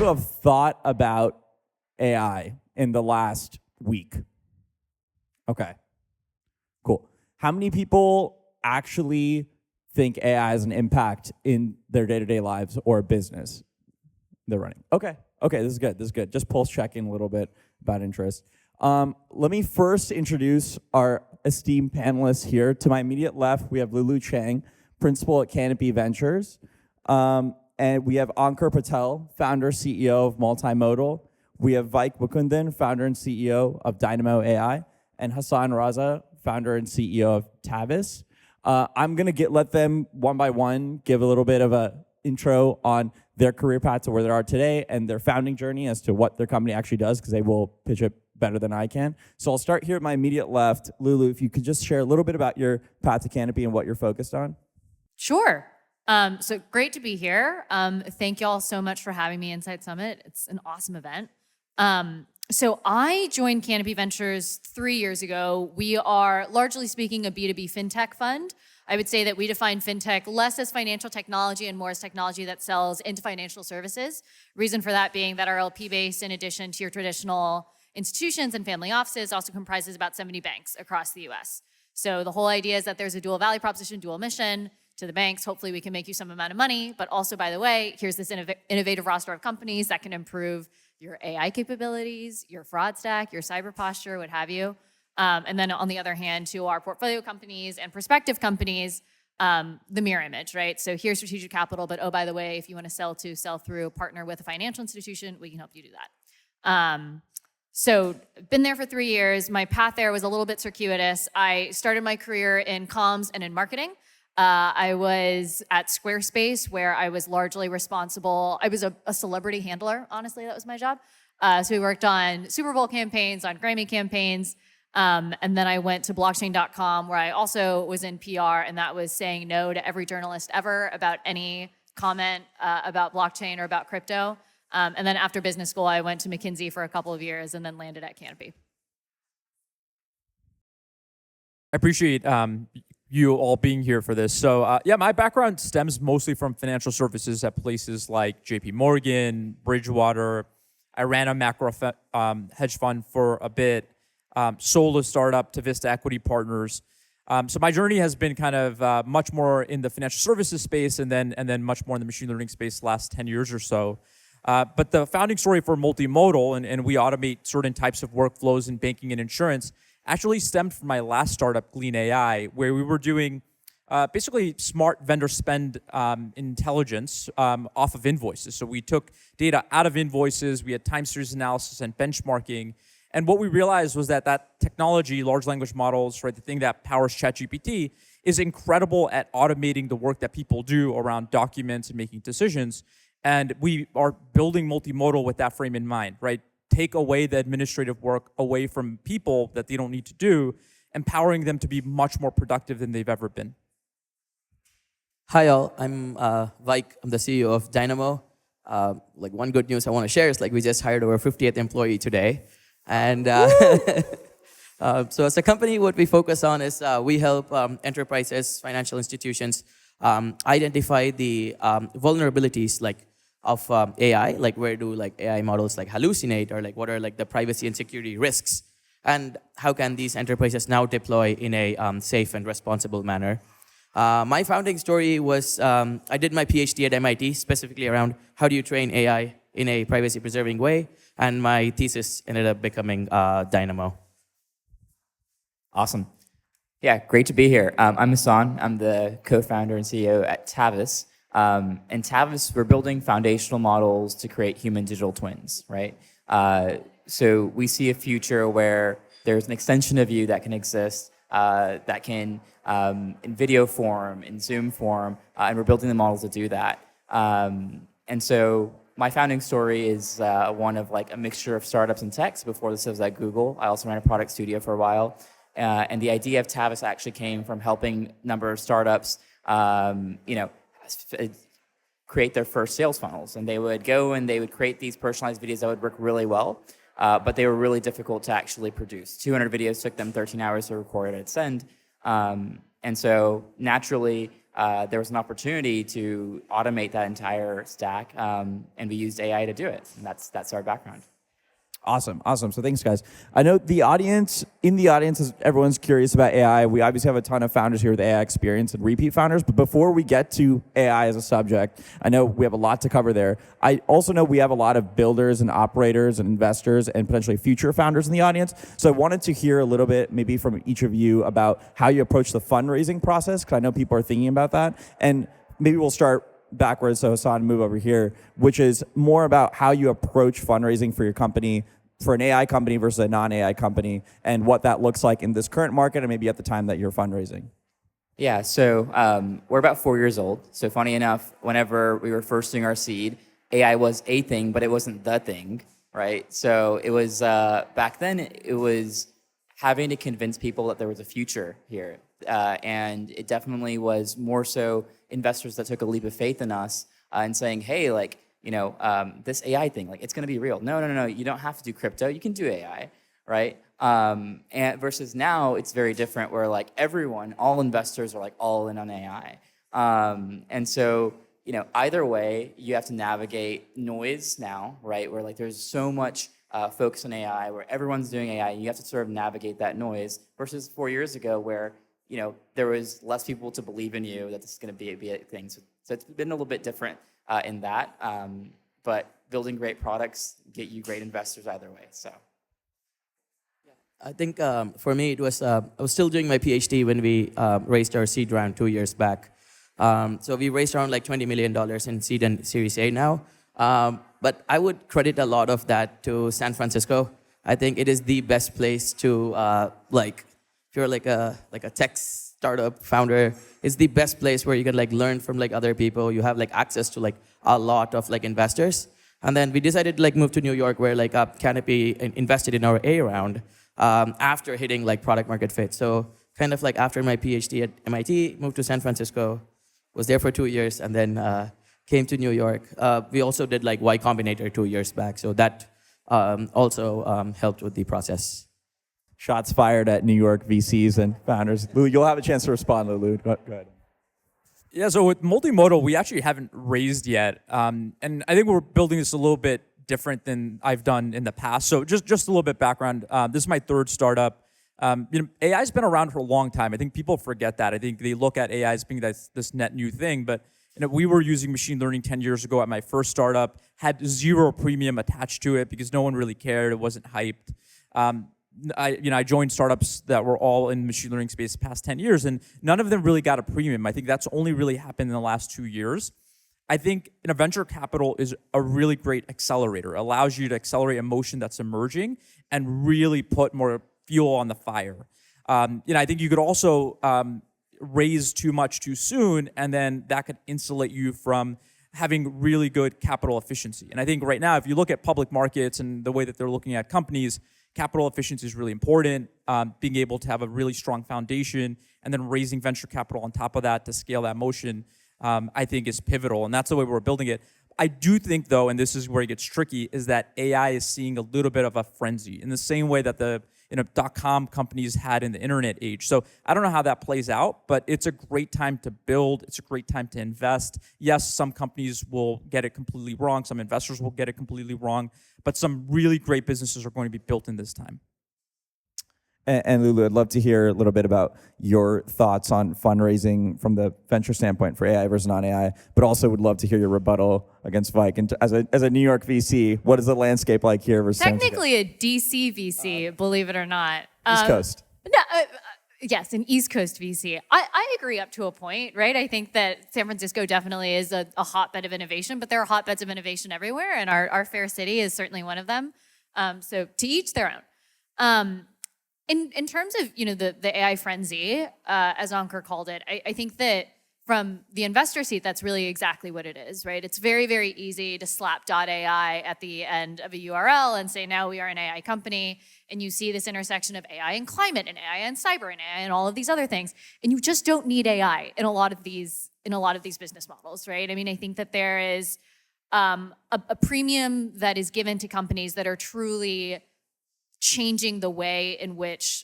have thought about AI in the last week? Okay, cool. How many people actually think AI has an impact in their day-to-day lives or business they're running? Okay, this is good. Just pulse checking a little bit about interest. Let me first introduce our esteemed panelists here. To my immediate left, we have Lulu Chang, principal at Canapi Ventures. And we have Ankur Patel, founder, CEO of Multimodal. We have Vaikkunth Mugunthan, founder and CEO of Dynamo AI. And Hassaan Raza, founder and CEO of Tavus. I'm gonna let them one by one give a little bit of a intro on their career path to where they are today and their founding journey as to what their company actually does, because they will pitch it better than I can. So I'll start here at my immediate left. Lulu, if you could just share a little bit about your path to Canapi and what you're focused on. Sure. So great to be here. Thank you all so much for having me Inside Summit. It's an awesome event. So I joined Canapi Ventures 3 years ago. We are, largely speaking, a B2B fintech fund. I would say that we define fintech less as financial technology and more as technology that sells into financial services. Reason for that being that our LP base, in addition to your traditional institutions and family offices, also comprises about 70 banks across the US. So the whole idea is that there's a dual value proposition, dual mission. To the banks, hopefully we can make you some amount of money, but also, by the way, here's this innovative roster of companies that can improve your AI capabilities, your fraud stack, your cyber posture, what have you. And then on the other hand, to our portfolio companies and prospective companies, the mirror image, right? So here's strategic capital, but oh, by the way, if you want to sell through, partner with a financial institution, we can help you do that. So been there for 3 years. My path there was a little bit circuitous. I started my career in comms and in marketing. I was at Squarespace, where I was largely responsible. I was a celebrity handler, honestly, that was my job. So we worked on Super Bowl campaigns, on Grammy campaigns, and then I went to blockchain.com, where I also was in PR, and that was saying no to every journalist ever about any comment about blockchain or about crypto. And then after business school, I went to McKinsey for a couple of years and then landed at Canapi. I appreciate you all being here for this. So yeah, my background stems mostly from financial services at places like JP Morgan, Bridgewater. I ran a macro hedge fund for a bit, sold a startup to Vista Equity Partners. So my journey has been kind of much more in the financial services space and then much more in the machine learning space the last 10 years or so. But the founding story for Multimodal, and we automate certain types of workflows in banking and insurance, actually stemmed from my last startup, Glean AI, where we were doing basically smart vendor spend intelligence off of invoices. So we took data out of invoices, we had time series analysis and benchmarking. And what we realized was that technology, large language models, right, the thing that powers ChatGPT, is incredible at automating the work that people do around documents and making decisions. And we are building Multimodal with that frame in mind, right? Take away the administrative work away from people that they don't need to do, empowering them to be much more productive than they've ever been. Hi all, I'm Vaik. I'm the CEO of Dynamo. Like one good news I want to share is like we just hired our 50th employee today. And so as a company, what we focus on is we help enterprises, financial institutions identify the vulnerabilities like of AI, like where do like AI models like hallucinate, or like what are like the privacy and security risks, and how can these enterprises now deploy in a safe and responsible manner. My founding story was I did my PhD at MIT, specifically around how do you train AI in a privacy-preserving way, and my thesis ended up becoming Dynamo. Awesome. Yeah, great to be here. I'm Hassaan. I'm the co-founder and CEO at Tavus. And Tavus, we're building foundational models to create human digital twins, right? So we see a future where there's an extension of you that can exist, that can, in video form, in Zoom form, and we're building the models to do that. And so my founding story is one of like a mixture of startups and techs. Before this, I was at Google. I also ran a product studio for a while. And the idea of Tavus actually came from helping a number of startups, create their first sales funnels. And they would go and they would create these personalized videos that would work really well, but they were really difficult to actually produce. 200 videos took them 13 hours to record and send. And so naturally, there was an opportunity to automate that entire stack, and we used AI to do it. And that's our background. Awesome. So thanks, guys. I know in the audience, everyone's curious about AI. We obviously have a ton of founders here with AI experience and repeat founders. But before we get to AI as a subject, I know we have a lot to cover there. I also know we have a lot of builders and operators and investors and potentially future founders in the audience. So I wanted to hear a little bit maybe from each of you about how you approach the fundraising process, because I know people are thinking about that. And maybe we'll start backwards, so Hassaan, move over here, which is more about how you approach fundraising for your company, for an AI company versus a non-AI company, and what that looks like in this current market and maybe at the time that you're fundraising. Yeah, so we're about 4 years old. So funny enough, whenever we were first doing our seed, AI was a thing, but it wasn't the thing, right? So it was, back then, it was having to convince people that there was a future here. And it definitely was more so investors that took a leap of faith in us and saying, hey, like, this AI thing, like, it's going to be real. No, you don't have to do crypto. You can do AI, right? And versus now, it's very different where, like, all investors are, like, all in on AI. And so, either way, you have to navigate noise now, right? Where, like, there's so much focus on AI, where everyone's doing AI, and you have to sort of navigate that noise versus 4 years ago where, there was less people to believe in you that this is going to be a thing. So it's been a little bit different in that, but building great products get you great investors either way. So, I think for me, it was I was still doing my PhD when we raised our seed round 2 years back. So we raised around like $20 million in seed and Series A now. But I would credit a lot of that to San Francisco. I think it is the best place to if you're like a tech startup founder, it's the best place where you can like learn from like other people. You have like access to like a lot of like investors. And then we decided to like move to New York, where like Canapi invested in our A round after hitting like product market fit. So kind of like after my PhD at MIT, moved to San Francisco, was there for 2 years, and then came to New York. We also did like Y Combinator 2 years back, so that also helped with the process. Shots fired at New York VCs and founders. Lulu, you'll have a chance to respond, Lulu. Go ahead. Yeah, so with Multimodal, we actually haven't raised yet. And I think we're building this a little bit different than I've done in the past. So just a little bit background. This is my third startup. AI's been around for a long time. I think people forget that. I think they look at AI as being this net new thing. But we were using machine learning 10 years ago at my first startup, had zero premium attached to it because no one really cared. It wasn't hyped. I joined startups that were all in the machine learning space the past 10 years, and none of them really got a premium. I think that's only really happened in the last 2 years. I think venture capital is a really great accelerator. It allows you to accelerate a motion that's emerging and really put more fuel on the fire. I think you could also raise too much too soon, and then that could insulate you from having really good capital efficiency. And I think right now, if you look at public markets and the way that they're looking at companies, capital efficiency is really important. Being able to have a really strong foundation and then raising venture capital on top of that to scale that motion, I think is pivotal. And that's the way we're building it. I do think, though, and this is where it gets tricky, is that AI is seeing a little bit of a frenzy in the same way that the .com companies had in the internet age. So I don't know how that plays out, but it's a great time to build. It's a great time to invest. Yes, some companies will get it completely wrong. Some investors will get it completely wrong. But some really great businesses are going to be built in this time. And Lulu, I'd love to hear a little bit about your thoughts on fundraising from the venture standpoint for AI versus non-AI, but also would love to hear your rebuttal against Vike. And as a New York VC, what is the landscape like here versus Technically a DC VC, believe it or not. East Coast? No, yes, an East Coast VC. I agree up to a point, right? I think that San Francisco definitely is a hotbed of innovation, but there are hotbeds of innovation everywhere, and our fair city is certainly one of them. So to each their own. In terms of the AI frenzy, as Ankur called it, I think that from the investor seat, that's really exactly what it is, right? It's very, very easy to slap .ai at the end of a URL and say, now we are an AI company, and you see this intersection of AI and climate and AI and cyber and AI and all of these other things, and you just don't need AI in a lot of these business models, right? I mean, I think that there is a premium that is given to companies that are truly changing the way in which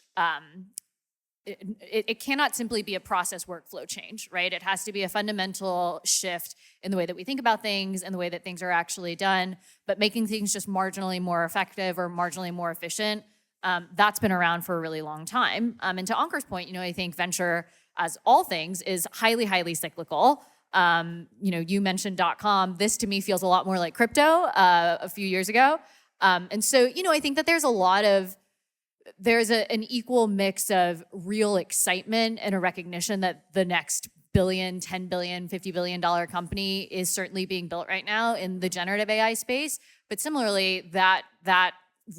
it cannot simply be a process workflow change, right? It has to be a fundamental shift in the way that we think about things and the way that things are actually done. But making things just marginally more effective or marginally more efficient, that's been around for a really long time. And to Ankur's point, I think venture, as all things, is highly, highly cyclical. You mentioned .com. This to me feels a lot more like crypto a few years ago. And so, I think that there's an equal mix of real excitement and a recognition that the next billion, $10 billion, $50 billion company is certainly being built right now in the generative AI space. But similarly, that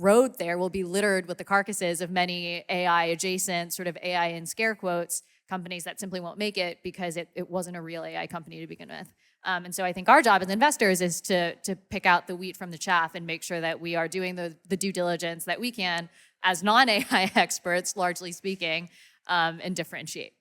road there will be littered with the carcasses of many AI adjacent, sort of AI in scare quotes, companies that simply won't make it because it wasn't a real AI company to begin with. And so I think our job as investors is to pick out the wheat from the chaff and make sure that we are doing the due diligence that we can as non-AI experts, largely speaking, and differentiate.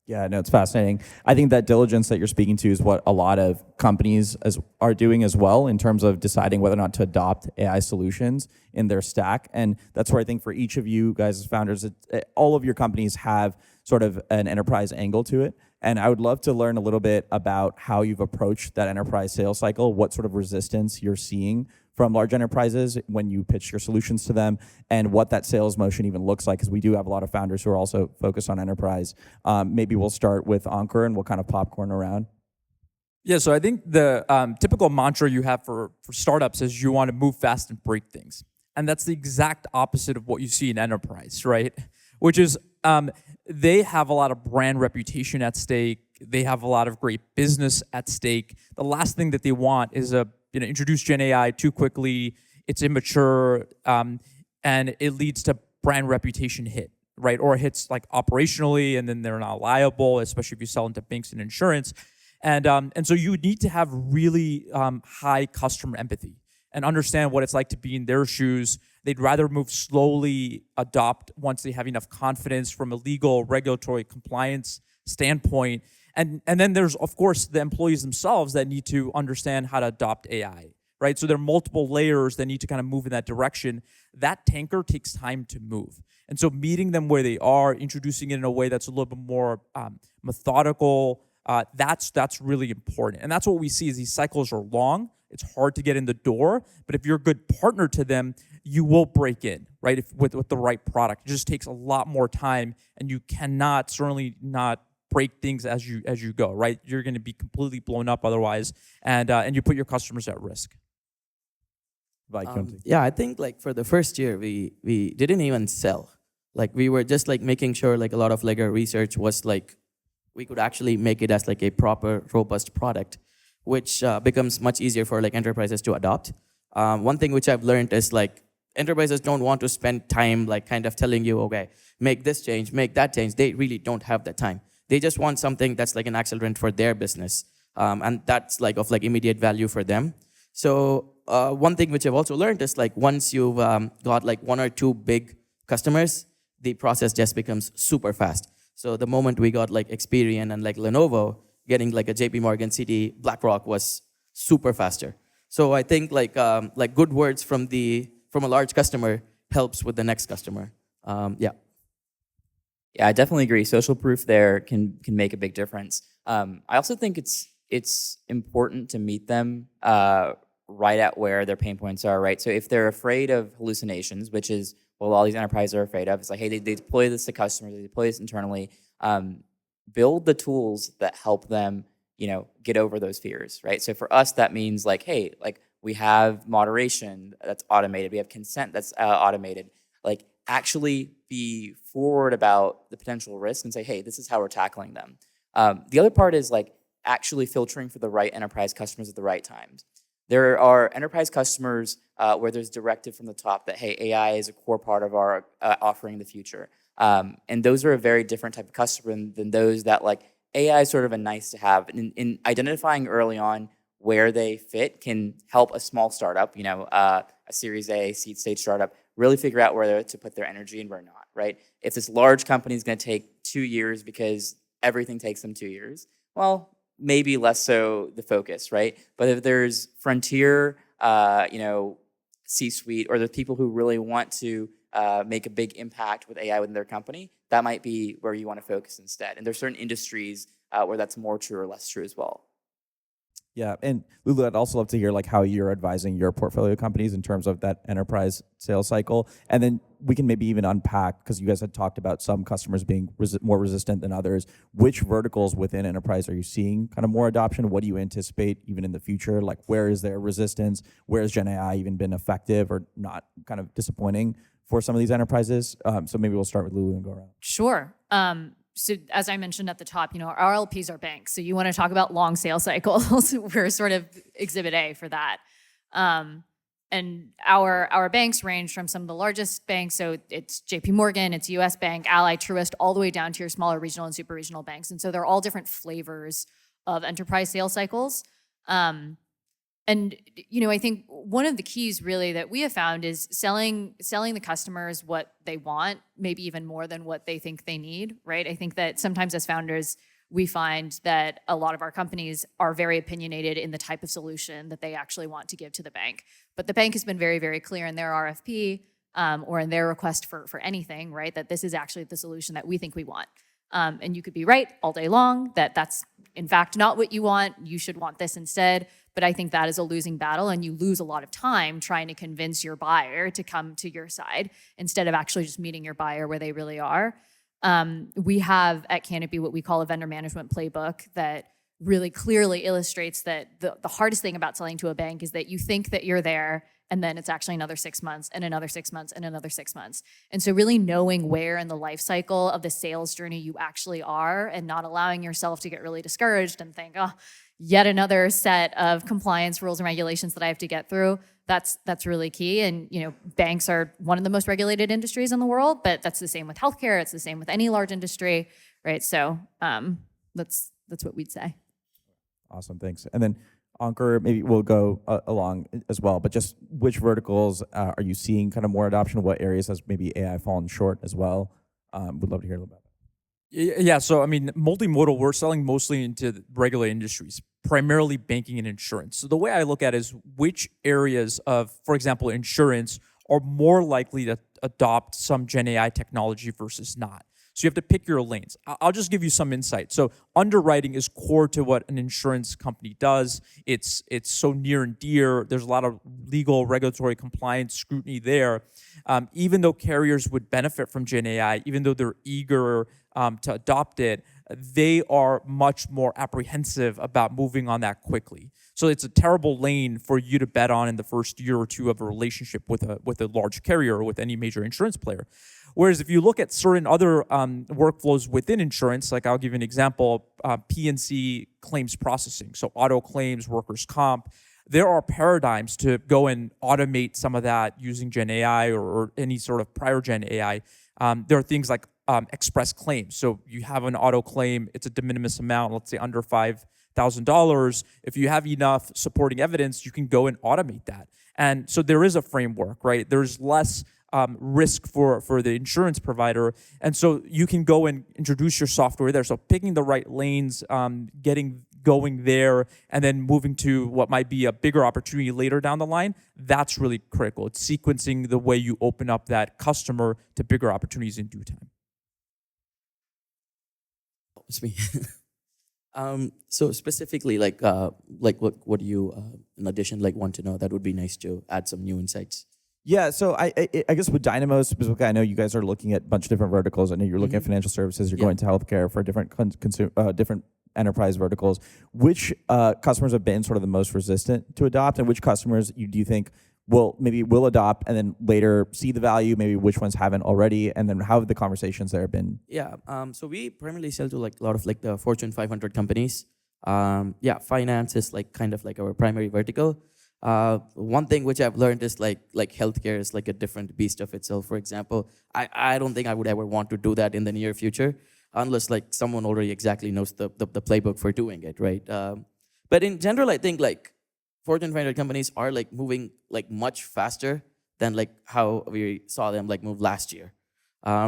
Yeah, no, it's fascinating. I think that diligence that you're speaking to is what a lot of companies are doing as well in terms of deciding whether or not to adopt AI solutions in their stack. And that's where I think for each of you guys as founders, all of your companies have sort of an enterprise angle to it. And I would love to learn a little bit about how you've approached that enterprise sales cycle, what sort of resistance you're seeing from large enterprises when you pitch your solutions to them, and what that sales motion even looks like, because we do have a lot of founders who are also focused on enterprise. Maybe we'll start with Ankur and we'll kind of popcorn around. Yeah, so I think the typical mantra you have for startups is you want to move fast and break things. And that's the exact opposite of what you see in enterprise, right? Which is they have a lot of brand reputation at stake. They have a lot of great business at stake. The last thing that they want is introduce Gen AI too quickly. It's immature, and it leads to brand reputation hit, right? Or hits like operationally, and then they're not liable, especially if you sell into banks and insurance. And so you need to have really high customer empathy and understand what it's like to be in their shoes. They'd rather move slowly, adopt once they have enough confidence from a legal, regulatory, compliance standpoint. And then there's, of course, the employees themselves that need to understand how to adopt AI, right? So there are multiple layers that need to kind of move in that direction. That tanker takes time to move. And so meeting them where they are, introducing it in a way that's a little bit more methodical, that's really important. And that's what we see is these cycles are long. It's hard to get in the door, but if you're a good partner to them, you will break in, right? With the right product. It just takes a lot more time, and you cannot, certainly not break things as you go, right? You're going to be completely blown up otherwise, and you put your customers at risk. Yeah, I think like for the first year, we didn't even sell. Like we were just like making sure like a lot of like our research was like we could actually make it as like a proper, robust product, which becomes much easier for like enterprises to adopt. One thing which I've learned is like enterprises don't want to spend time like kind of telling you, okay, make this change, make that change. They really don't have that time. They just want something that's like an accelerant for their business, and that's like of like immediate value for them. So one thing which I've also learned is like once you've got like one or two big customers, the process just becomes super fast. So the moment we got like Experian and like Lenovo, getting like a JP Morgan, Citi, BlackRock was super faster. So I think like good words from a large customer helps with the next customer. Yeah. Yeah, I definitely agree. Social proof there can make a big difference. I also think it's important to meet them right at where their pain points are, right? So if they're afraid of hallucinations, which is what all these enterprises are afraid of, it's like, hey, they deploy this to customers, they deploy this internally. Build the tools that help them, get over those fears, right? So for us, that means like, hey, like we have moderation that's automated, we have consent that's automated. Like actually be forward about the potential risk and say, hey, this is how we're tackling them. The other part is like actually filtering for the right enterprise customers at the right times. There are enterprise customers where there's directive from the top that, hey, AI is a core part of our offering in the future. And those are a very different type of customer than those that like AI is sort of a nice to have. In identifying early on where they fit can help a small startup, a Series A seed stage startup, really figure out where to put their energy and where not, right? If this large company is going to take 2 years because everything takes them 2 years, well, maybe less so the focus, right? But if there's frontier, C-suite, or the people who really want to make a big impact with AI within their company, that might be where you want to focus instead. And there's certain industries where that's more true or less true as well. Yeah, and Lulu, I'd also love to hear like how you're advising your portfolio companies in terms of that enterprise sales cycle, and then we can maybe even unpack, because you guys had talked about some customers being more resistant than others. Which verticals within enterprise are you seeing kind of more adoption? What do you anticipate even in the future? Like, where is there resistance? Where has Gen AI even been effective or not, kind of disappointing for some of these enterprises? So maybe we'll start with Lulu and go around. Sure. So as I mentioned at the top, our LPs are banks. So you want to talk about long sales cycles. We're sort of exhibit A for that. And our banks range from some of the largest banks. So it's JP Morgan, it's US Bank, Ally, Truist, all the way down to your smaller regional and super regional banks. And so they're all different flavors of enterprise sales cycles. And I think one of the keys really that we have found is selling the customers what they want, maybe even more than what they think they need, right? I think that sometimes as founders, we find that a lot of our companies are very opinionated in the type of solution that they actually want to give to the bank. But the bank has been very, very clear in their RFP or in their request for anything, right? That this is actually the solution that we think we want. And you could be right all day long that that's in fact not what you want. You should want this instead. But I think that is a losing battle, and you lose a lot of time trying to convince your buyer to come to your side instead of actually just meeting your buyer where they really are. We have at Canapi what we call a vendor management playbook that really clearly illustrates that the hardest thing about selling to a bank is that you think that you're there, and then it's actually another 6 months and another 6 months and another 6 months. And so really knowing where in the life cycle of the sales journey you actually are and not allowing yourself to get really discouraged and think, oh, yet another set of compliance rules and regulations that I have to get through, that's really key. And banks are one of the most regulated industries in the world, but that's the same with healthcare, it's the same with any large industry, right? So that's what we'd say. Awesome, thanks. And then Ankur, maybe we'll go along as well, but just which verticals are you seeing kind of more adoption? What areas has maybe AI fallen short as well? Would love to hear a little about that. Yeah, so I mean, multimodal, we're selling mostly into regulated industries, primarily banking and insurance. So the way I look at it is which areas of, for example, insurance are more likely to adopt some Gen AI technology versus not. So you have to pick your lanes. I'll just give you some insight. So underwriting is core to what an insurance company does. It's so near and dear. There's a lot of legal, regulatory compliance scrutiny there. Even though carriers would benefit from Gen AI, even though they're eager to adopt it, they are much more apprehensive about moving on that quickly. So it's a terrible lane for you to bet on in the first year or two of a relationship with a large carrier or with any major insurance player. Whereas if you look at certain other workflows within insurance, like I'll give you an example, P&C claims processing, so auto claims, workers' comp, there are paradigms to go and automate some of that using Gen AI or any sort of prior Gen AI. There are things like express claims. So you have an auto claim, it's a de minimis amount, let's say under $5,000. If you have enough supporting evidence, you can go and automate that. And so there is a framework, right? There's less risk for the insurance provider. And so you can go and introduce your software there. So picking the right lanes, going there, and then moving to what might be a bigger opportunity later down the line, that's really critical. It's sequencing the way you open up that customer to bigger opportunities in due time. It's me. So specifically, like what do you, in addition, want to know? That would be nice to add some new insights. Yeah, so I guess with Dynamo specifically, I know you guys are looking at a bunch of different verticals. I know you're looking at financial services. You're going to healthcare for different different enterprise verticals. Which customers have been sort of the most resistant to adopt, and which customers do you think will adopt and then later see the value? Maybe which ones haven't already, and then how have the conversations there been? Yeah, so we primarily sell to a lot of the Fortune 500 companies. Finance is kind of our primary vertical. One thing which I've learned is like healthcare is a different beast of itself. For example, I don't think I would ever want to do that in the near future unless someone already exactly knows the playbook for doing it, right? But in general, I think Fortune 500 companies are moving much faster than how we saw them move last year,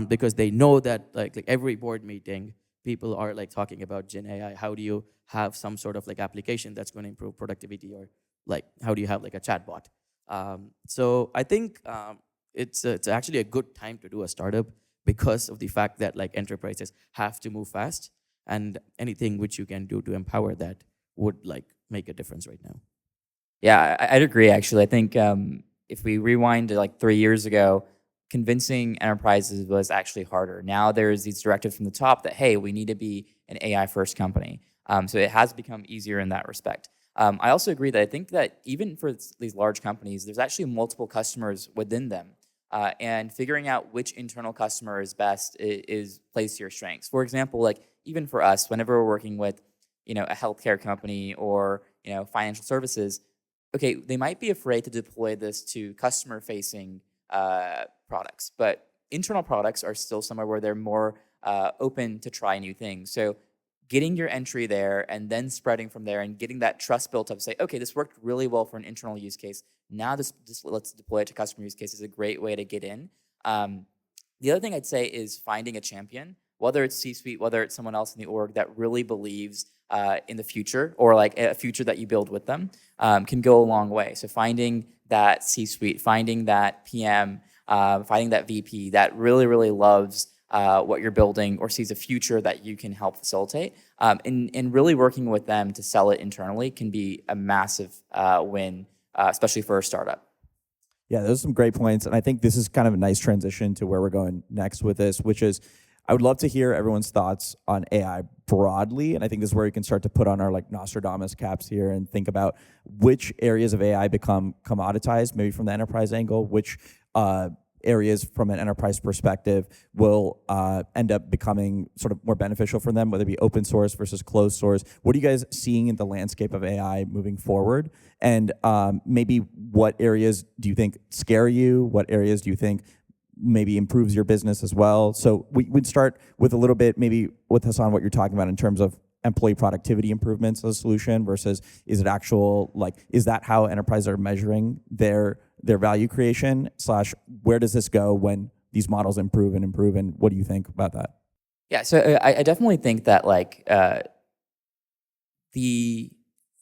because they know that every board meeting people are talking about Gen AI. How do you have some sort of application that's going to improve productivity, or how do you have a chatbot? So I think it's actually a good time to do a startup, because of the fact that like enterprises have to move fast, and anything which you can do to empower that would like make a difference right now. Yeah, I'd agree, actually. I think if we rewind to like 3 years ago, convincing enterprises was actually harder. Now there's these directives from the top that, hey, we need to be an AI-first company. So it has become easier in that respect. I also agree that I think that even for these large companies, there's actually multiple customers within them. And figuring out which internal customer is best is plays to your strengths. For example, like even for us, whenever we're working with, a healthcare company or, financial services, okay, they might be afraid to deploy this to customer-facing products, but internal products are still somewhere where they're more open to try new things. So getting your entry there and then spreading from there and getting that trust built up, say, okay, this worked really well for an internal use case. Now this let's deploy it to customer use case is a great way to get in. The other thing I'd say is finding a champion, whether it's C-suite, whether it's someone else in the org that really believes in the future or like a future that you build with them can go a long way. So finding that C-suite, finding that PM, finding that VP that really, really loves what you're building or sees a future that you can help facilitate, and really working with them to sell it internally can be a massive win, especially for a startup. Yeah, those are some great points. And I think this is kind of a nice transition to where we're going next with this, which is I would love to hear everyone's thoughts on AI broadly. And I think this is where we can start to put on our like Nostradamus caps here and think about which areas of AI become commoditized, maybe from the enterprise angle, which areas from an enterprise perspective will end up becoming sort of more beneficial for them, whether it be open source versus closed source. What are you guys seeing in the landscape of AI moving forward? And maybe what areas do you think scare you? What areas do you think maybe improves your business as well? So we'd start with a little bit, maybe with Hassaan, what you're talking about in terms of employee productivity improvements as a solution versus is it actual, like, is that how enterprises are measuring their value creation / where does this go when these models improve and what do you think about that? Yeah, so I definitely think that like the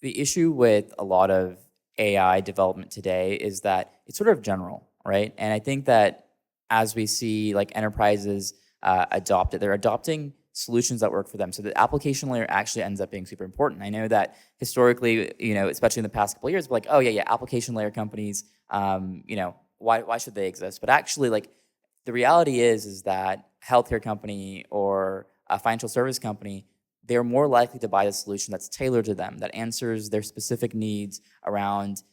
issue with a lot of AI development today is that it's sort of general, right? And I think that as we see like enterprises adopt it, they're adopting solutions that work for them. So the application layer actually ends up being super important. I know that historically, especially in the past couple of years, like, oh yeah, application layer companies, why should they exist? But actually, like, the reality is that healthcare company or a financial service company, they're more likely to buy a solution that's tailored to them, that answers their specific needs around,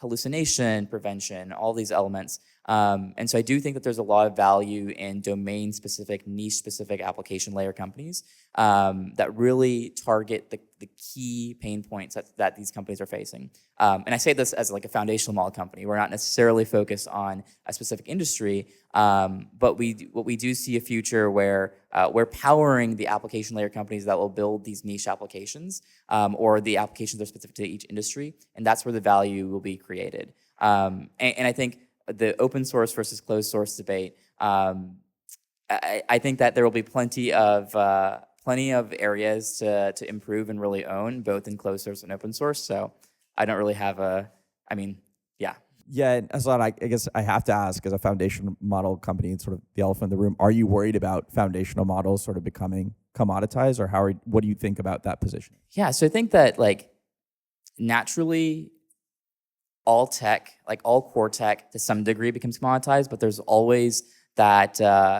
hallucination prevention, all these elements. And so I do think that there's a lot of value in domain-specific, niche-specific application layer companies that really target the key pain points that these companies are facing. And I say this as like a foundational model company. We're not necessarily focused on a specific industry, but we do see a future where we're powering the application layer companies that will build these niche applications or the applications that are specific to each industry, and that's where the value will be created. And I think the open source versus closed source debate, I think that there will be plenty of areas to improve and really own, both in closed source and open source. So I don't really have yeah. Yeah, and Hassaan, I guess I have to ask, as a foundation model company, it's sort of the elephant in the room, are you worried about foundational models sort of becoming commoditized, or what do you think about that position? Yeah, so I think that like naturally all tech, like all core tech to some degree becomes commoditized, but there's always that,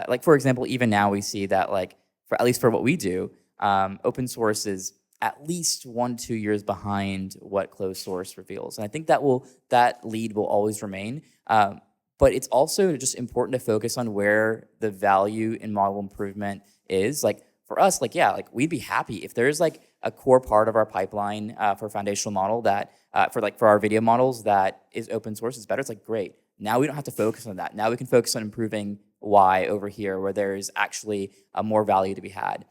like for example, even now we see that like, at least for what we do, open source is at least 1-2 years behind what closed source reveals. And I think that lead will always remain. But it's also just important to focus on where the value in model improvement is. Like for us, like, yeah, like we'd be happy if there's like a core part of our pipeline for foundational model that, for our video models that is open source is better. It's like, great. Now we don't have to focus on that. Now we can focus on improving Y over here where there's actually more value to be had.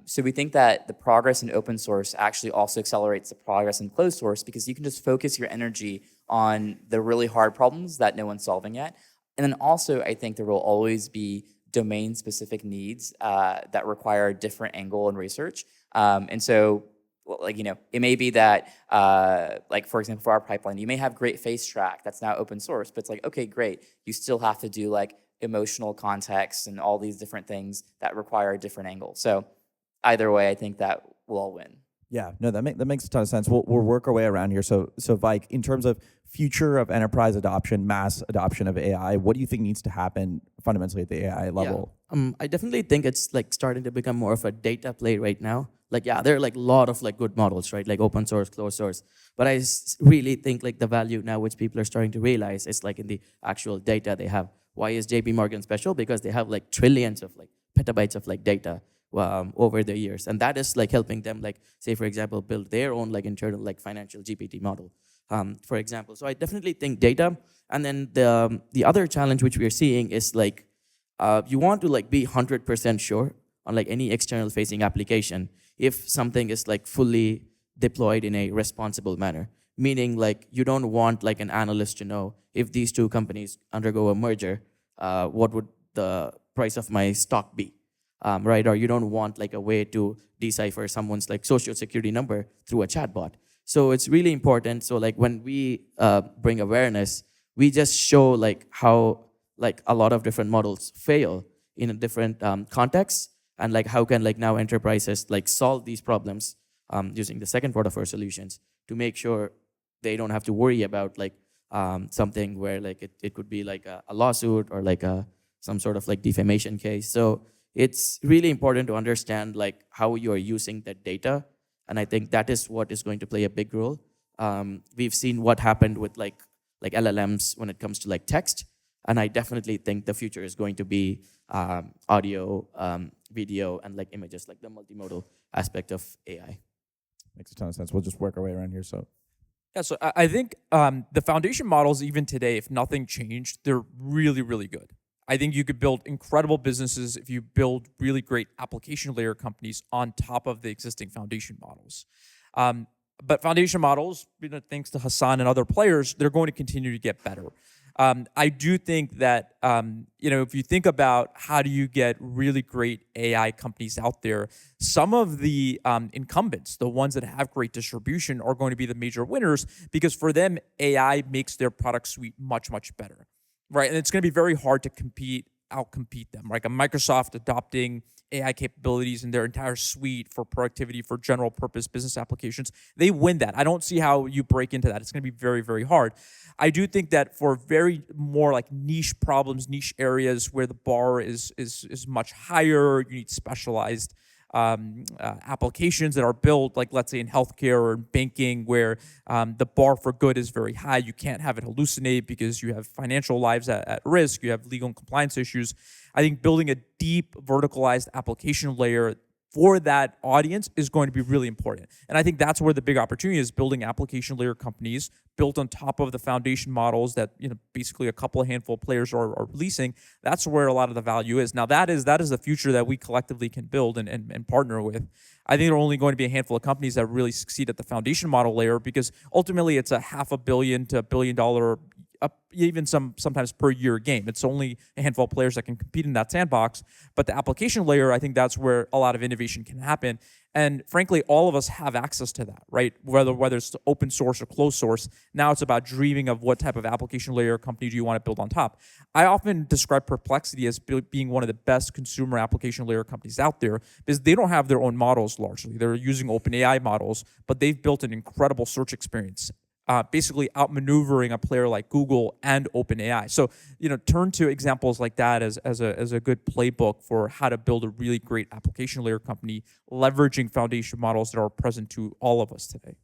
So we think that the progress in open source actually also accelerates the progress in closed source because you can just focus your energy on the really hard problems that no one's solving yet. And then also I think there will always be domain-specific needs that require a different angle in research. And so like, it may be that, like, for example, for our pipeline, you may have great face track that's now open source, but it's like, okay, great. You still have to do like emotional context and all these different things that require a different angle. So either way, I think that we'll all win. Yeah, no, that makes a ton of sense. We'll work our way around here. So Vike, in terms of future of enterprise adoption, mass adoption of AI, what do you think needs to happen fundamentally at the AI level? Yeah. I definitely think it's like starting to become more of a data play right now. Like, yeah, there are like a lot of like good models, right? Like open source, closed source. But I really think like the value now which people are starting to realize is like in the actual data they have. Why is JP Morgan special? Because they have like trillions of like petabytes of like data over the years. And that is like helping them like, say for example, build their own like internal like financial GPT model, for example. So I definitely think data. And then the other challenge which we are seeing is like, you want to like be 100% sure on like any external facing application if something is like fully deployed in a responsible manner. Meaning like you don't want like an analyst to know if these two companies undergo a merger, what would the price of my stock be, right? Or you don't want like a way to decipher someone's like social security number through a chatbot. So it's really important. So like when we bring awareness, we just show like how like a lot of different models fail in a different contexts, and like how can like now enterprises like solve these problems using the second part of our solutions to make sure they don't have to worry about like something where like it could be like a lawsuit or like some sort of like defamation case. So it's really important to understand like how you are using that data, and I think that is what is going to play a big role. We've seen what happened with like LLMs when it comes to like text, and I definitely think the future is going to be audio, video, and like images, like the multimodal aspect of AI. Makes a ton of sense. We'll just work our way around here. So Yeah, so I think the foundation models, even today, if nothing changed, they're really, really good. I think you could build incredible businesses if you build really great application layer companies on top of the existing foundation models. But foundation models, thanks to Hassaan and other players, they're going to continue to get better. I do think that, if you think about how do you get really great AI companies out there, some of the incumbents, the ones that have great distribution, are going to be the major winners because for them, AI makes their product suite much, much better, right? And it's going to be very hard to outcompete them. Like a Microsoft adopting AI capabilities in their entire suite for productivity, for general purpose business applications, they win that. I don't see how you break into that. It's going to be very, very hard. I do think that for very more like niche problems, niche areas where the bar is much higher, you need specialized applications that are built, like let's say in healthcare or in banking, where the bar for good is very high. You can't have it hallucinate because you have financial lives at risk. You have legal and compliance issues. I think building a deep verticalized application layer for that audience is going to be really important. And I think that's where the big opportunity is, building application layer companies built on top of the foundation models that basically a handful of players are releasing. That's where a lot of the value is. Now that is the future that we collectively can build and partner with. I think there are only going to be a handful of companies that really succeed at the foundation model layer because ultimately it's a $500 million to $1 billion even sometimes per year game. It's only a handful of players that can compete in that sandbox. But the application layer, I think that's where a lot of innovation can happen. And frankly, all of us have access to that, right? Whether it's open source or closed source. Now it's about dreaming of what type of application layer company do you want to build on top. I often describe Perplexity as being one of the best consumer application layer companies out there because they don't have their own models largely. They're using OpenAI models, but they've built an incredible search experience. Basically outmaneuvering a player like Google and OpenAI. So, turn to examples like that as a good playbook for how to build a really great application layer company, leveraging foundation models that are present to all of us today.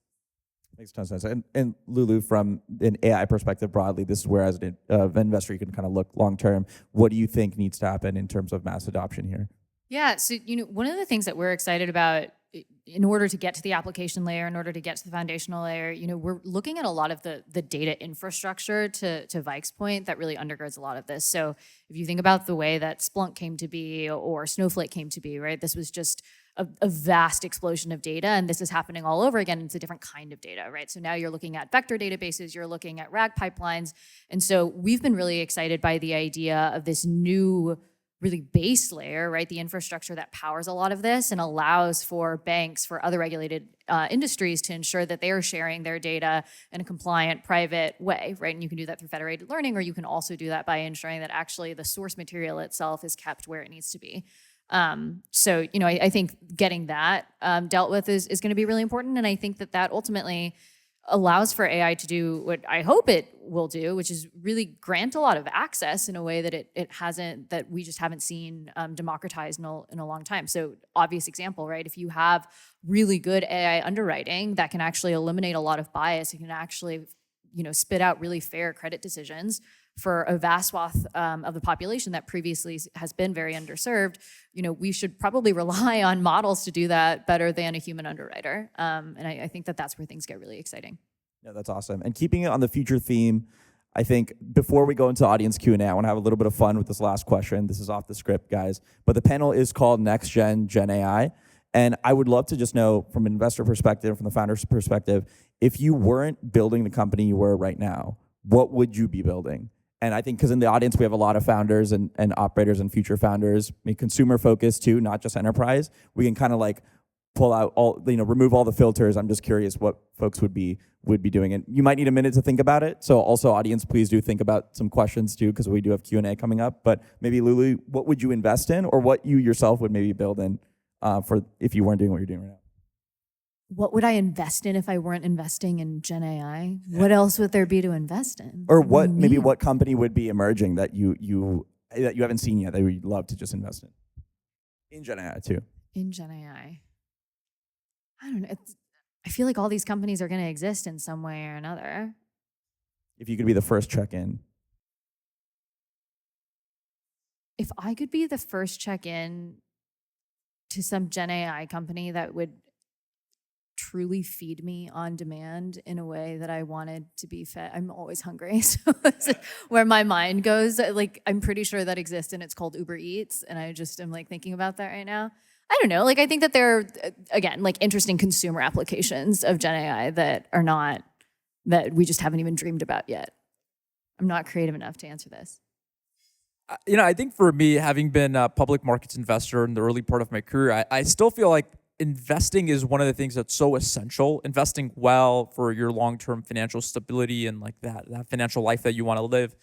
Makes a ton of sense. And Lulu, from an AI perspective broadly, this is where as an investor you can kind of look long term. What do you think needs to happen in terms of mass adoption here? Yeah, so one of the things that we're excited about in order to get to the application layer, in order to get to the foundational layer, we're looking at a lot of the data infrastructure to Vike's point that really undergirds a lot of this. So if you think about the way that Splunk came to be or Snowflake came to be, right? This was just a vast explosion of data, and this is happening all over again. It's a different kind of data, right? So now you're looking at vector databases, you're looking at RAG pipelines, and so we've been really excited by the idea of this new really base layer, right? The infrastructure that powers a lot of this and allows for banks, for other regulated industries to ensure that they are sharing their data in a compliant, private way, right? And you can do that through federated learning, or you can also do that by ensuring that actually the source material itself is kept where it needs to be. So, I think getting that dealt with is going to be really important. And I think that ultimately allows for AI to do what I hope it will do, which is really grant a lot of access in a way that it hasn't, that we just haven't seen democratized in a long time. So obvious example, right? If you have really good AI underwriting that can actually eliminate a lot of bias, it can actually, spit out really fair credit decisions for a vast swath of the population that previously has been very underserved, we should probably rely on models to do that better than a human underwriter. And I think that's where things get really exciting. Yeah, that's awesome. And keeping it on the future theme, I think before we go into audience Q&A, I want to have a little bit of fun with this last question. This is off the script, guys. But the panel is called Next Gen AI. And I would love to just know from an investor perspective, from the founder's perspective, if you weren't building the company you were right now, what would you be building? And I think because in the audience, we have a lot of founders and operators and future founders, consumer focused too, not just enterprise. We can kind of like pull out all, remove all the filters. I'm just curious what folks would be doing. And you might need a minute to think about it. So also audience, please do think about some questions too, because we do have Q&A coming up. But maybe Lulu, what would you invest in, or what you yourself would maybe build in for if you weren't doing what you're doing right now? What would I invest in if I weren't investing in Gen AI? What else would there be to invest in? Or what company would be emerging that you haven't seen yet that you'd love to just invest in Gen AI too? In Gen AI, I don't know. I feel like all these companies are going to exist in some way or another. If you could be the first check-in. If I could be the first check-in to some Gen AI company that would truly feed me on demand in a way that I wanted to be fed. I'm always hungry. So where my mind goes, like, I'm pretty sure that exists and it's called Uber Eats. And I just am like thinking about that right now. I don't know. Like, I think that there are, again, like interesting consumer applications of Gen AI that we just haven't even dreamed about yet. I'm not creative enough to answer this. I think for me, having been a public markets investor in the early part of my career, I still feel like investing is one of the things that's so essential. Investing well for your long-term financial stability and like that financial life that you want to live.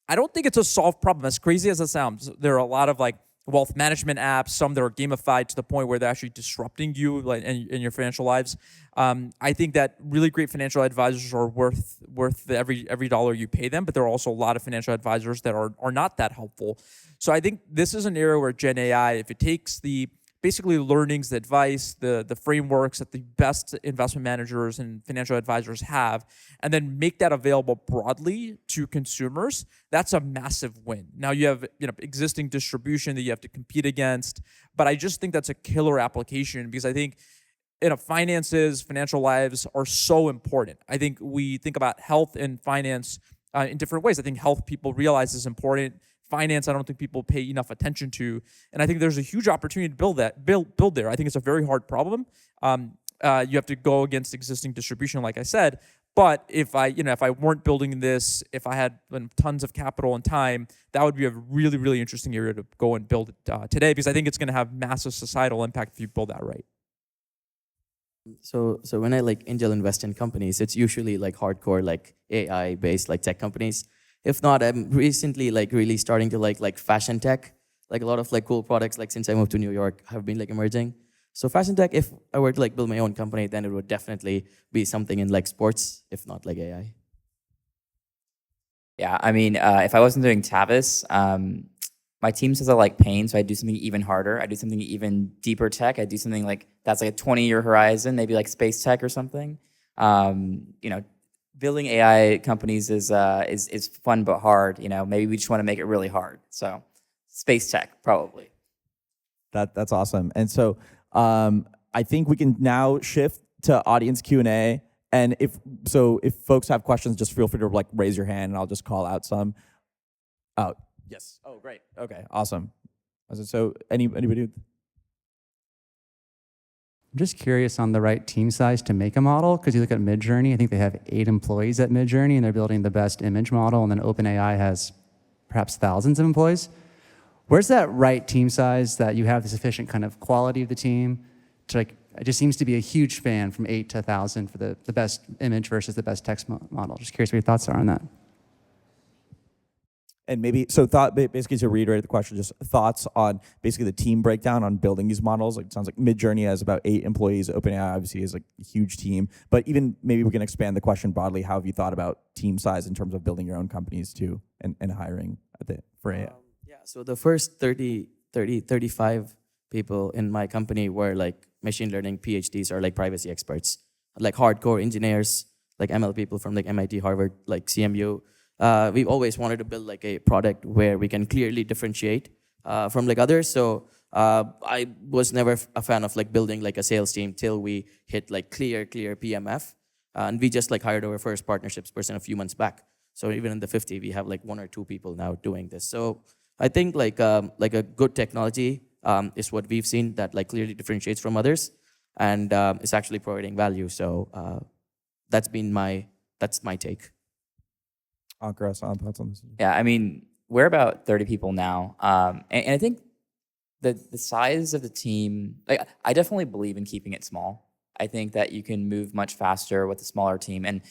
I don't think it's a solved problem. As crazy as it sounds, there are a lot of like wealth management apps, some that are gamified to the point where they're actually disrupting you like in your financial lives. I think that really great financial advisors are worth every dollar you pay them, but there are also a lot of financial advisors that are not that helpful. So I think this is an area where Gen AI, if it takes the basically learnings, the advice, the frameworks that the best investment managers and financial advisors have, and then make that available broadly to consumers, that's a massive win. Now you have existing distribution that you have to compete against, but I just think that's a killer application because I think finances, financial lives are so important. I think we think about health and finance in different ways. I think health people realize is important. Finance, I don't think people pay enough attention to, and I think there's a huge opportunity to build there. I think it's a very hard problem. You have to go against existing distribution, like I said. But if I weren't building this, if I had tons of capital and time, that would be a really, really interesting area to go and build it today, because I think it's going to have massive societal impact if you build that right. So when I like angel invest in companies, it's usually like hardcore like AI based like tech companies. If not, I'm recently like really starting to like fashion tech. Like a lot of like cool products, like since I moved to New York, have been like emerging. So fashion tech, if I were to like build my own company, then it would definitely be something in like sports, if not like AI. Yeah, I mean, if I wasn't doing Tavus, my team says I like pain, so I do something even harder. I do something even deeper tech. I do something like that's like a 20-year horizon, maybe like space tech or something. Building AI companies is fun but hard. Maybe we just want to make it really hard. So, space tech probably. That's awesome. And so, I think we can now shift to audience Q&A. And if folks have questions, just feel free to like raise your hand, and I'll just call out some. Oh, yes. Oh, great. Okay, awesome. So, anybody? I'm just curious on the right team size to make a model, because you look at Midjourney, I think they have 8 employees at Midjourney, and they're building the best image model, and then OpenAI has perhaps thousands of employees. Where's that right team size that you have the sufficient kind of quality of the team to like, it just seems to be a huge span from 8 to 1,000 for the best image versus the best text model. Just curious what your thoughts are on that. And maybe, basically to reiterate the question, just thoughts on basically the team breakdown on building these models. Like, it sounds like Midjourney has about 8 employees. OpenAI obviously is like a huge team. But even maybe we can expand the question broadly. How have you thought about team size in terms of building your own companies too and hiring for AI? So the first 35 people in my company were like machine learning PhDs or like privacy experts, like hardcore engineers, like ML people from like MIT, Harvard, like CMU. We've always wanted to build like a product where we can clearly differentiate from like others. So I was never a fan of like building like a sales team till we hit like clear PMF. And we just like hired our first partnerships person a few months back. So even in the 50, we have like 1 or 2 people now doing this. So I think like a good technology is what we've seen that like clearly differentiates from others, and is actually providing value. So that's my take. Ankur, Hassaan, thoughts on this? Yeah, I mean, we're about 30 people now. And I think the size of the team, like, I definitely believe in keeping it small. I think that you can move much faster with a smaller team. And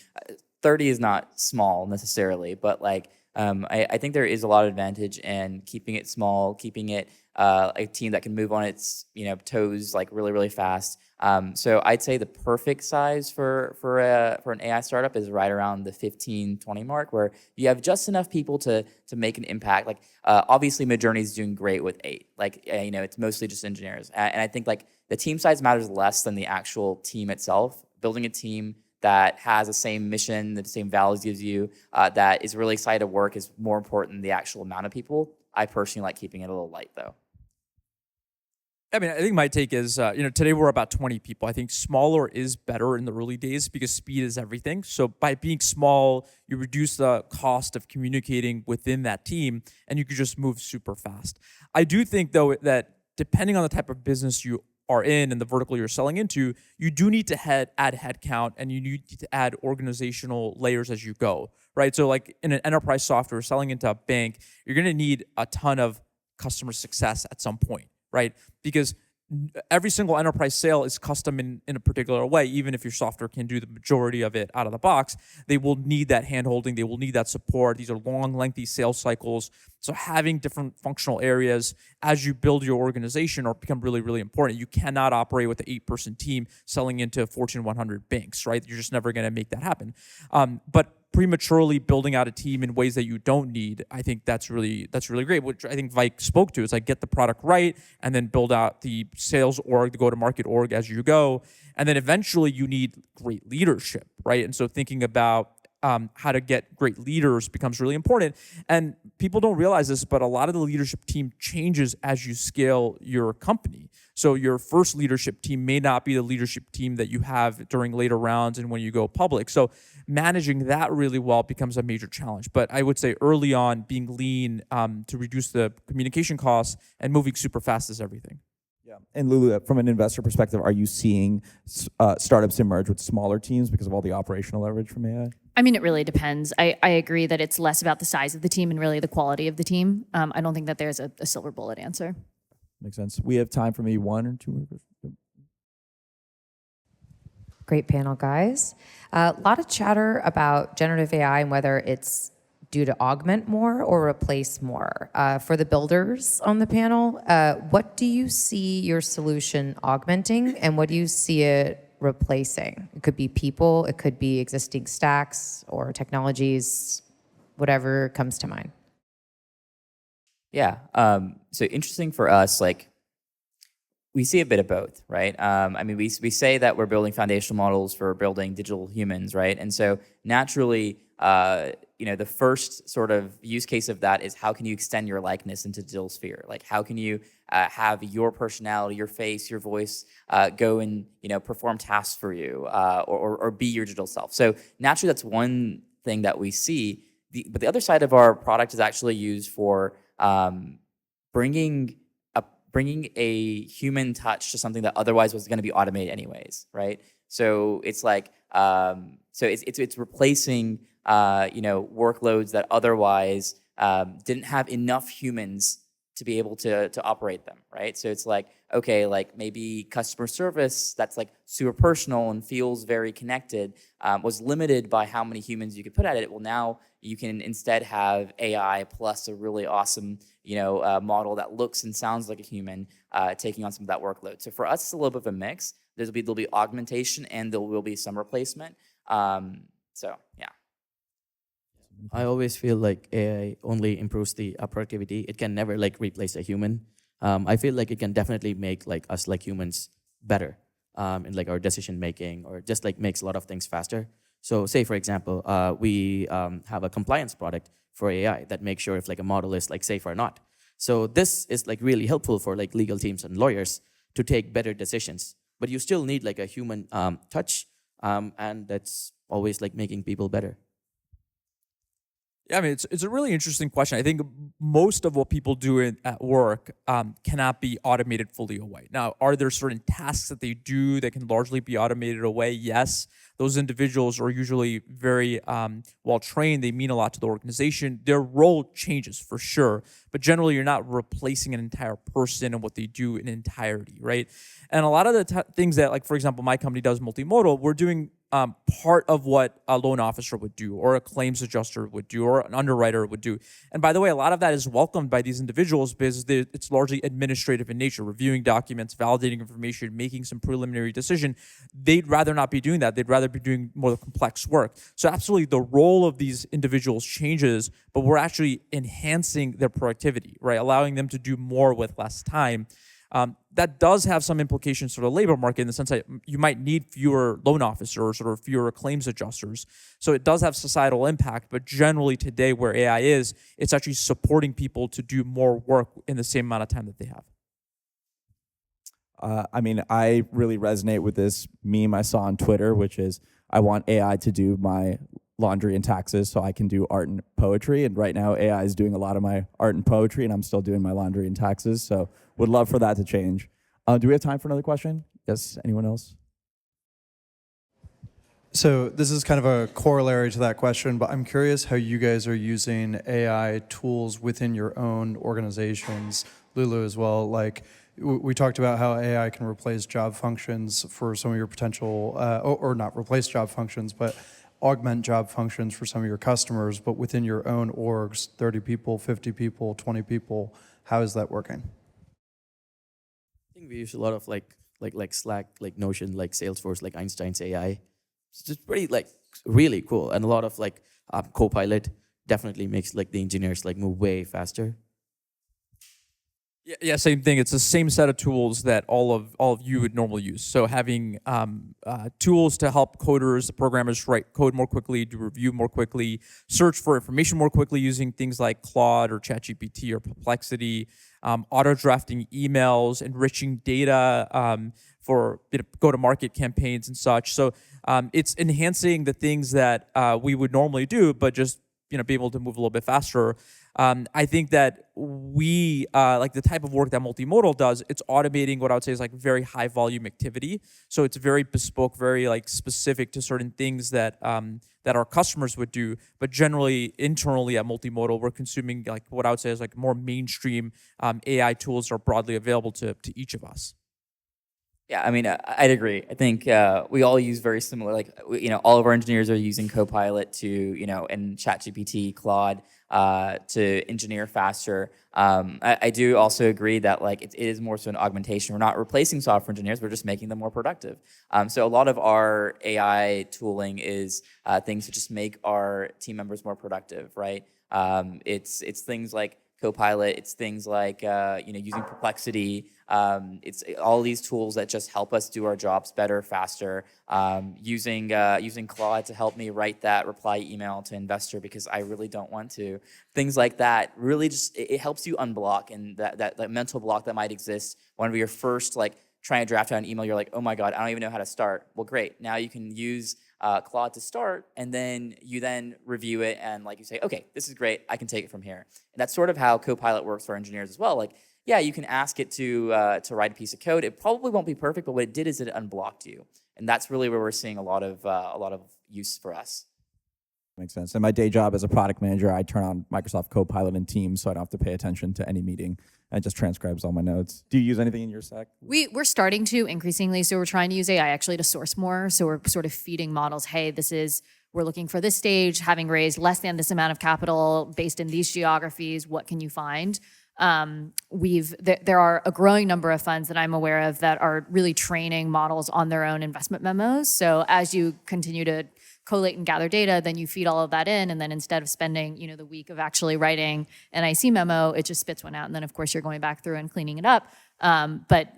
30 is not small necessarily, but like, I think there is a lot of advantage in keeping it small, keeping it a team that can move on its toes like really fast. So I'd say the perfect size for an AI startup is right around the 15-20 mark, where you have just enough people to make an impact. Like obviously Midjourney is doing great with 8. Like it's mostly just engineers, and I think like the team size matters less than the actual team itself. Building a team that has the same mission, the same values as you, that is really excited to work is more important than the actual amount of people. I personally like keeping it a little light though. I mean, I think my take is, today we're about 20 people. I think smaller is better in the early days because speed is everything. So by being small, you reduce the cost of communicating within that team, and you can just move super fast. I do think, though, that depending on the type of business you are in and the vertical you're selling into, you do need to add headcount, and you need to add organizational layers as you go, right? So like in an enterprise software selling into a bank, you're going to need a ton of customer success at some point, right? Because every single enterprise sale is custom in a particular way. Even if your software can do the majority of it out of the box, they will need that handholding. They will need that support. These are long, lengthy sales cycles. So having different functional areas as you build your organization become really, really important. You cannot operate with an 8-person team selling into Fortune 100 banks, right? You're just never going to make that happen. But prematurely building out a team in ways that you don't need, I think that's really great, which I think Vaik spoke to. Is like get the product right and then build out the sales org, the go-to-market org as you go. And then eventually you need great leadership, right? And so thinking about how to get great leaders becomes really important. And people don't realize this, but a lot of the leadership team changes as you scale your company. So your first leadership team may not be the leadership team that you have during later rounds and when you go public. So managing that really well becomes a major challenge. But I would say early on, being lean to reduce the communication costs and moving super fast is everything. Yeah. And Lulu, from an investor perspective, are you seeing startups emerge with smaller teams because of all the operational leverage from AI? I mean, it really depends. I agree that it's less about the size of the team and really the quality of the team. I don't think that there's a silver bullet answer. Makes sense. We have time for maybe 1 or 2 more questions. Great panel, guys. A lot of chatter about generative AI and whether it's due to augment more or replace more. For the builders on the panel, what do you see your solution augmenting, and what do you see it replacing? It could be people, it could be existing stacks or technologies, whatever comes to mind. Yeah. So interesting for us, like, we see a bit of both, right? I mean, we say that we're building foundational models for building digital humans, right? And so naturally, the first sort of use case of that is how can you extend your likeness into digital sphere? Like, how can you have your personality, your face, your voice go and perform tasks for you, or be your digital self? So naturally, that's one thing that we see. But the other side of our product is actually used for bringing a human touch to something that otherwise was going to be automated anyways, right? So it's like, it's replacing, workloads that otherwise didn't have enough humans to be able to operate them, right? So it's like, okay, like maybe customer service that's like super personal and feels very connected was limited by how many humans you could put at it. Well, now you can instead have AI plus a really awesome, model that looks and sounds like a human taking on some of that workload. So for us, it's a little bit of a mix. There'll be augmentation and there will be some replacement. So yeah. I always feel like AI only improves the productivity. It can never like replace a human. I feel like it can definitely make like us like humans better in like our decision making, or just like makes a lot of things faster. So say for example, we have a compliance product for AI that makes sure if like a model is like safe or not. So this is like really helpful for like legal teams and lawyers to take better decisions. But you still need like a human touch, and that's always like making people better. Yeah, I mean, it's a really interesting question. I think most of what people do at work cannot be automated fully away. Now, are there certain tasks that they do that can largely be automated away? Yes. Those individuals are usually very well trained. They mean a lot to the organization. Their role changes for sure, but generally you're not replacing an entire person and what they do in entirety, right? And a lot of the things that, like, for example, my company does Multimodal, we're doing part of what a loan officer would do, or a claims adjuster would do, or an underwriter would do. And by the way, a lot of that is welcomed by these individuals because it's largely administrative in nature, reviewing documents, validating information, making some preliminary decision. They'd rather not be doing that. They'd rather be doing more complex work. So absolutely the role of these individuals changes, but we're actually enhancing their productivity, right? Allowing them to do more with less time. That does have some implications for the labor market in the sense that you might need fewer loan officers or fewer claims adjusters. So it does have societal impact, but generally today where AI is, it's actually supporting people to do more work in the same amount of time that they have. I mean, I really resonate with this meme I saw on Twitter, which is I want AI to do my laundry and taxes so I can do art and poetry. And right now AI is doing a lot of my art and poetry, and I'm still doing my laundry and taxes. So would love for that to change. Do we have time for another question? Yes, anyone else? So this is kind of a corollary to that question, but I'm curious how you guys are using AI tools within your own organizations, Lulu as well. Like we talked about how AI can replace job functions for some of your potential, or not replace job functions, but augment job functions for some of your customers, but within your own orgs, 30 people, 50 people, 20 people, how is that working? I think we use a lot of like Slack, like Notion, like Salesforce, like Einstein's AI. It's just pretty like really cool, and a lot of like Copilot definitely makes like the engineers like move way faster. Yeah, same thing. It's the same set of tools that all of you would normally use. So having tools to help coders, programmers write code more quickly, do review more quickly, search for information more quickly using things like Claude or ChatGPT or Perplexity, auto drafting emails, enriching data for go-to-market campaigns and such. So it's enhancing the things that we would normally do, but just be able to move a little bit faster. I think that we, like the type of work that Multimodal does, it's automating what I would say is like very high volume activity. So it's very bespoke, very like specific to certain things that that our customers would do. But generally, internally at Multimodal, we're consuming like what I would say is like more mainstream AI tools are broadly available to each of us. Yeah, I mean, I'd agree. I think we all use very similar, like, all of our engineers are using Copilot to, and ChatGPT, Claude, to engineer faster. I do also agree that, like, it is more so an augmentation. We're not replacing software engineers, we're just making them more productive. So a lot of our AI tooling is things to just make our team members more productive, right? It's things like Copilot, it's things like using Perplexity. It's all these tools that just help us do our jobs better, faster. Using Claude to help me write that reply email to investor because I really don't want to. Things like that really just it helps you unblock, and that mental block that might exist whenever you're first like trying to draft out an email. You're like, oh my god, I don't even know how to start. Well, great. Now you can use Claude to start, and then you review it, and like you say, okay, this is great, I can take it from here. And that's sort of how Copilot works for engineers as well. Like, yeah, you can ask it to write a piece of code. It probably won't be perfect, but what it did is it unblocked you, and that's really where we're seeing a lot of use for us. Makes sense. And my day job as a product manager, I turn on Microsoft Copilot and Teams so I don't have to pay attention to any meeting. And it just transcribes all my notes. Do you use anything in your stack? We're starting to increasingly. So we're trying to use AI actually to source more. So we're sort of feeding models, hey, we're looking for this stage, having raised less than this amount of capital based in these geographies, what can you find? There are a growing number of funds that I'm aware of that are really training models on their own investment memos. So as you continue to collate and gather data, then you feed all of that in, and then instead of spending, the week of actually writing an IC memo, it just spits one out, and then of course you're going back through and cleaning it up. But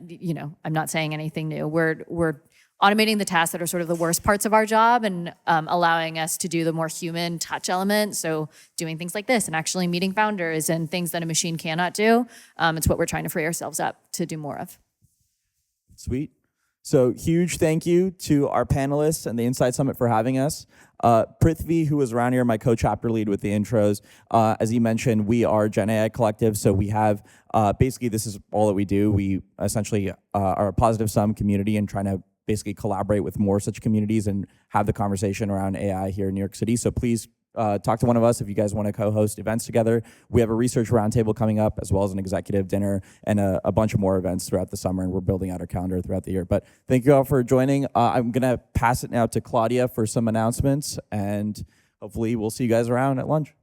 I'm not saying anything new. We're automating the tasks that are sort of the worst parts of our job and allowing us to do the more human touch element. So doing things like this and actually meeting founders and things that a machine cannot do. It's what we're trying to free ourselves up to do more of. Sweet. So huge thank you to our panelists and the Insight Summit for having us. Prithvi, who was around here, my co-chapter lead with the intros. As he mentioned, we are Gen AI Collective, so we have, basically this is all that we do. We essentially are a positive sum community and trying to basically collaborate with more such communities and have the conversation around AI here in New York City. So please talk to one of us if you guys want to co-host events together. We have a research roundtable coming up, as well as an executive dinner and a bunch of more events throughout the summer, and we're building out our calendar throughout the year. But thank you all for joining. I'm going to pass it now to Claudia for some announcements, and hopefully we'll see you guys around at lunch.